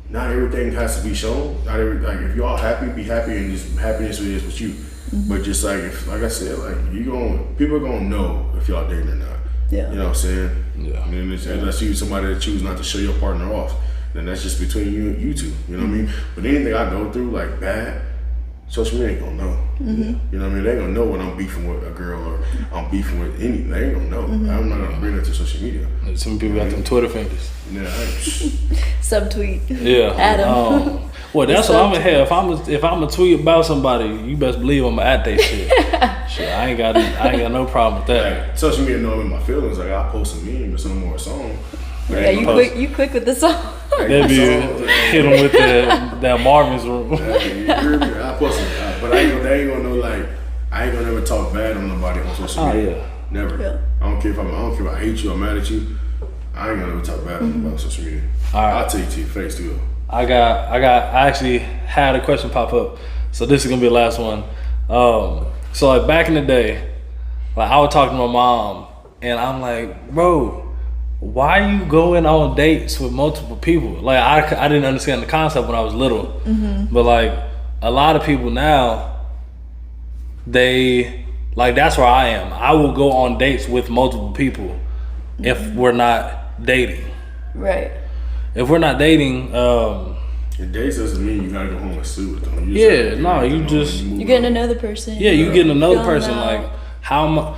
Not everything has to be shown. Like if y'all happy, be happy, and just happiness is with you. But just like like I said, like people are gonna know if y'all dating or not. Yeah. You know what I'm saying? Yeah. And then unless you somebody that choose not to show your partner off, then that's just between you two. You know what I mean? But anything I go through like bad, social media ain't gonna know. You know what I mean? They ain't gonna know when I'm beefing with a girl or I'm beefing with anything. They ain't gonna know. I'm not gonna bring it to social media. Some people got them Twitter fingers. Yeah, Subtweet. Yeah. Adam. Well, that's what I'm gonna have. If I'm a tweet about somebody, you best believe I'm gonna at that shit. Shit, I ain't got no problem with that. like, social media know in my feelings. Like I post a meme or some more song. Yeah, you quick with the song. They be hit them with that Marvin's room. I post it, but they ain't gonna know. Like I ain't gonna never talk bad on nobody on social media. Yeah. Never. Yeah. I don't care if I hate you or mad at you. I ain't gonna never talk bad on nobody on social media. All right. I'll tell you to your face too. I actually had a question pop up, so this is gonna be the last one. So like back in the day, like I would talk to my mom, and I'm like, bro, why you going on dates with multiple people? Like I didn't understand the concept when I was little, but like a lot of people now, they like that's where I am. I will go on dates with multiple people if we're not dating. Right. If we're not dating, And dates doesn't mean you gotta go home and sleep with them. you You're getting to know the person. Yeah, you getting to know the Feeling person. out. Like how much.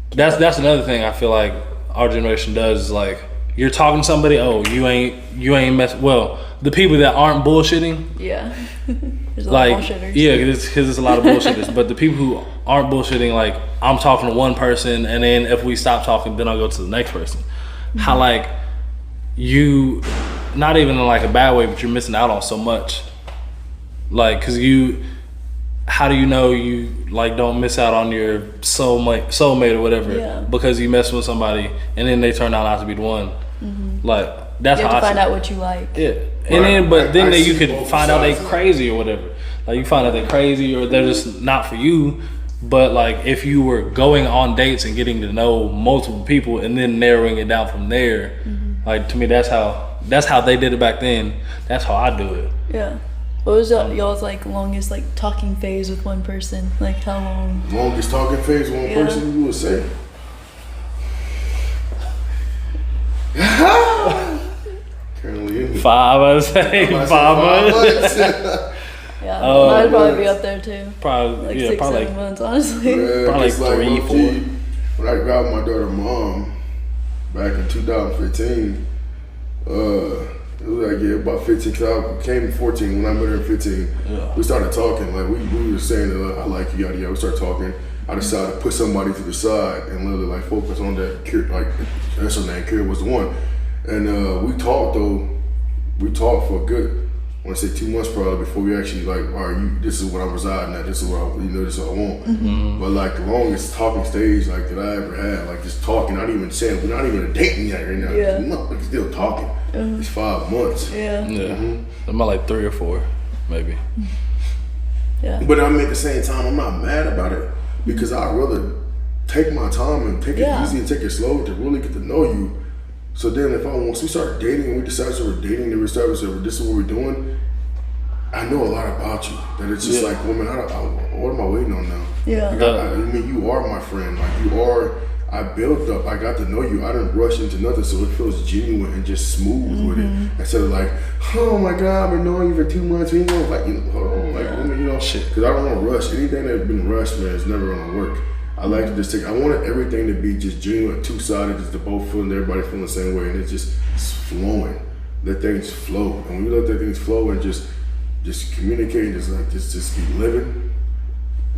That's another thing I feel like our generation does. Is like you're talking to somebody. Oh, you ain't mess. Well, the people that aren't bullshitting. Yeah. There's a lot Like of bullshitters. yeah, because it's a lot of bullshitters. But the people who aren't bullshitting, like I'm talking to one person, and then if we stop talking, then I'll go to the next person. How like you, not even in like a bad way, but you're missing out on so much. Like, cause how do you know you like don't miss out on your soulmate or whatever because you mess with somebody and then they turn out not to be the one. Like that's You have how to I find out what you like. Yeah, and then you could both find out they sides. crazy or whatever. Like you find out they crazy or they're just not for you. But like if you were going on dates and getting to know multiple people and then narrowing it down from there, like to me that's how they did it back then. That's how I do it. Yeah. What was y'all's like longest like talking phase with one person? Like how long? Longest talking phase with one person, you would say. Currently, 5, I would say 5 months. Yeah, mine'd probably be up there too. Probably Like yeah, 6, probably 7 months, honestly. Yeah, Probably it's like 3, low-key, 4. When I got my daughter mom back in 2015, it was like about 15. Cause I came 14 when I met her at 15. Yeah. We started talking like we were saying that I like you, yada yada. We started talking. I decided to put somebody to the side and literally like focus on that. Like that's her name. Kira was the one, and we talked though. We talked for a good, I want to say 2 months probably before we actually like, all right, this is what I'm residing at. This is what this is what I want. But like the longest talking stage like that I ever had, like just talking, not even saying we're not even dating yet right now. Yeah. No, like still talking. It's 5 months. Yeah. Yeah, I'm at like 3 or 4, maybe. Yeah. But I mean, at the same time, I'm not mad about it because I'd rather take my time and take it easy and take it slow to really get to know you. So then once we start dating and we decide that we're dating and we establish that this is what we're doing, I know a lot about you. That it's just like, woman, what am I waiting on now? Yeah. I mean, you are my friend. Like you are, I built up, I got to know you. I didn't rush into nothing, so it feels genuine and just smooth with it. Instead of like, oh my God, I've been knowing you for 2 months. We ain't gonna like, hold on, like, because I don't want to rush. Anything that's been rushed, man, is never gonna work. I like to just I wanted everything to be just genuine, two-sided, just to both feeling, everybody feeling the same way, and it's flowing. Let things flow, and when you let that things flow and just communicate, just be living.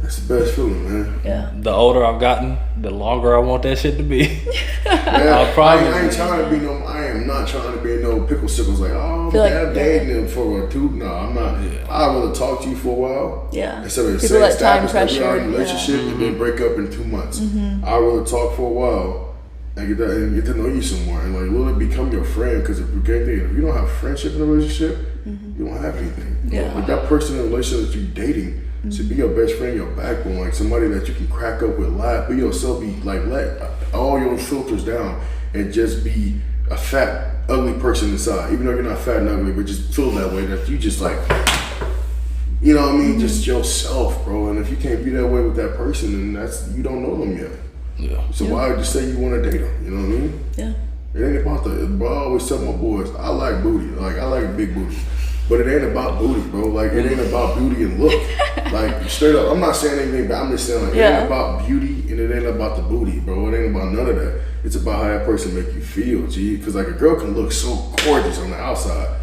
That's the best feeling, man. Yeah. The older I've gotten, the longer I want that shit to be. Yeah, I ain't trying to be I am not trying to be no pickle sickles like, oh, I'm dating them for 2. No, I'm not. Yeah. I'd rather talk to you for a while. Yeah. Instead of saying establish that we are in a relationship and then break up in 2 months. I'd rather talk for a while and get to know you some more and like really become your friend. Because if you don't have friendship in a relationship, you don't have anything. Yeah. Like that person in a relationship that you're dating should be your best friend, your backbone, like somebody that you can crack up with, laugh, be yourself, be like let all your filters down and just be a fat, ugly person inside. Even though you're not fat and ugly, but just feel that way, that you just like, you know what I mean, just yourself, bro. And if you can't be that way with that person, then you don't know them yet. Yeah. So why would you say you want to date them? You know what I mean? Yeah. It ain't about bro, I always tell my boys, I like booty. Like, I like a big booty. But it ain't about booty, bro. Like, it ain't about beauty and look. Like, straight up, I'm not saying anything, but I'm just saying, like, it ain't about beauty and it ain't about the booty, bro. It ain't about none of that. It's about how that person make you feel, G. Because, like, a girl can look so gorgeous on the outside,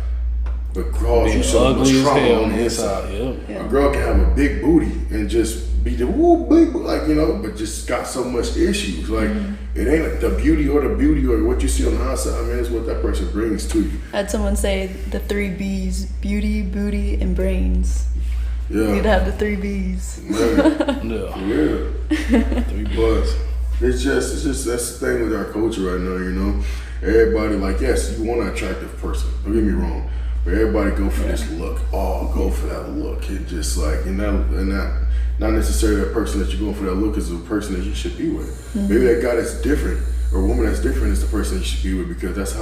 but cause you so much trauma on the inside. Yeah. A girl can have a big booty and just be the big, like, you know, but just got so much issues. Like, it ain't the beauty or what you see on the outside. I mean, it's what that person brings to you. I had someone say the 3 B's: beauty, booty, and brains. Yeah. You'd have the 3 B's. Yeah. 3 B's. It's just that's the thing with our culture right now, you know. Everybody, like, yes, you want an attractive person. Don't get me wrong. But everybody go for this look. Oh, go for that look. It just like, you know, and not necessarily that person that you're going for that look is the person that you should be with. Maybe that guy that's different or woman that's different is the person you should be with because that's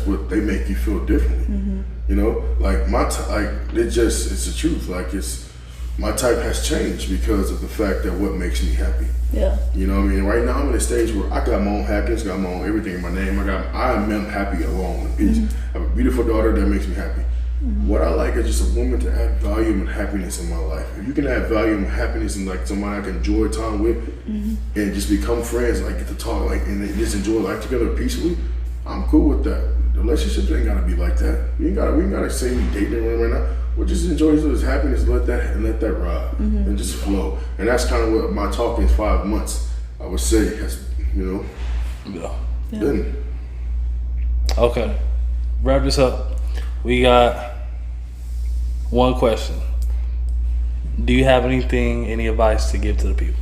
what they make you feel differently. You know, like it's the truth. Like my type has changed because of the fact that what makes me happy. Yeah. You know what I mean? Right now I'm in a stage where I got my own happiness, got my own everything in my name. I am happy alone in peace. I have a beautiful daughter that makes me happy. What I like is just a woman to add value and happiness in my life. If you can add value and happiness and like somebody I can enjoy time with and just become friends, like get to talk, like and just enjoy life together peacefully, I'm cool with that. The relationships ain't gotta be like that. We ain't gotta say we dating right now. We'll just enjoy each other's happiness and let that ride and just flow. And that's kind of what my talk is 5 months, I would say, has, you know, been. Okay, wrap this up. We got one question. Do you have any advice to give to the people?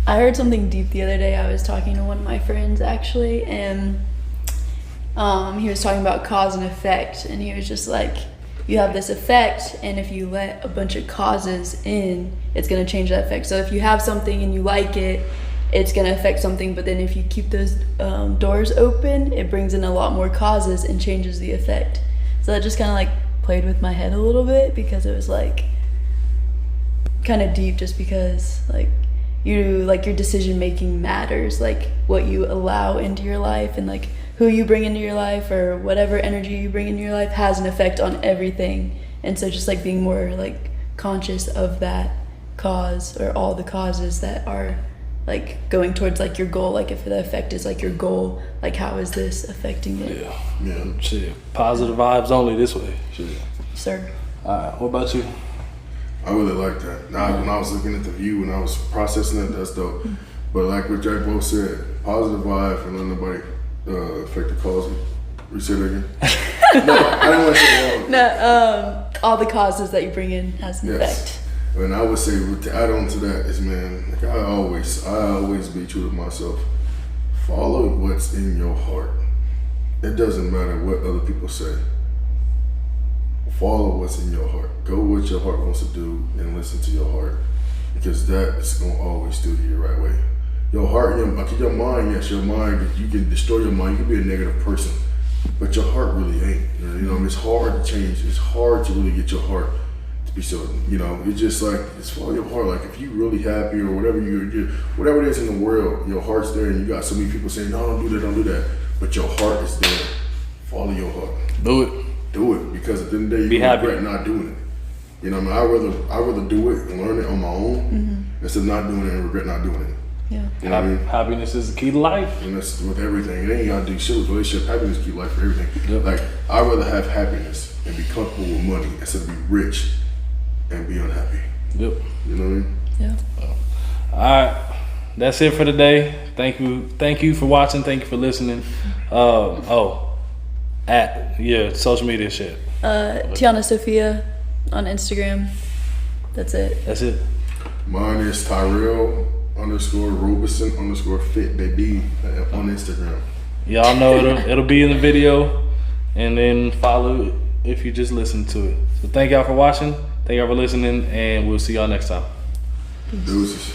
I heard something deep the other day. I was talking to one of my friends actually, and he was talking about cause and effect, and he was just like, you have this effect, and if you let a bunch of causes in, it's going to change that effect. So if you have something and you like it, it's going to affect something, but then if you keep those doors open, it brings in a lot more causes and changes the effect. So that just kind of like played with my head a little bit because it was like kind of deep, just because like your decision making matters, like what you allow into your life and like who you bring into your life or whatever energy you bring into your life has an effect on everything. And so just like being more like conscious of that cause or all the causes that are like going towards like your goal. Like if the effect is like your goal, like how is this affecting it? Yeah. Shit. Positive vibes only this way. Shit. Sir. Alright, what about you? I really like that. Now, when I was looking at the view and I was processing it, that's dope. But like what Jack both said, positive vibe and let nobody affect the cause. Say that again. No, I don't want to say wrong. No, all the causes that you bring in has an effect. And I would say to add on to that is, man, like I always be true to myself. Follow what's in your heart. It doesn't matter what other people say. Follow what's in your heart. Go what your heart wants to do and listen to your heart, because that is gonna always steer you the right way. Your heart, your mind, yes, your mind, you can destroy your mind. You can be a negative person, but your heart really ain't. You know, it's hard to change. It's hard to really get your heart So, you know, it's just like, it's follow your heart. Like, if you really happy or whatever whatever it is in the world, your heart's there, and you got so many people saying, no, don't do that. But your heart is there. Follow your heart. Do it. Do it, because at the end of the day, Be you happy. regret not doing it. You know what I mean? I'd rather do it and learn it on my own instead of not doing it and regret not doing it. Yeah. You know what I mean? Happiness is the key to life. And that's with everything. It ain't gotta do shit with relationship. Happiness keep life for everything. Yep. Like, I'd rather have happiness and be comfortable with money instead of be rich and be unhappy. Yep. You know what I mean? Yeah. All right. That's it for today. Thank you for watching. Thank you for listening. Social media shit. Tiana Sophia on Instagram. That's it. Mine is Tyrell _Robison _fit baby on Instagram. Y'all know it'll be in the video, and then follow it if you just listen to it. So thank y'all for watching. Thank y'all for listening, and we'll see y'all next time. Deuces.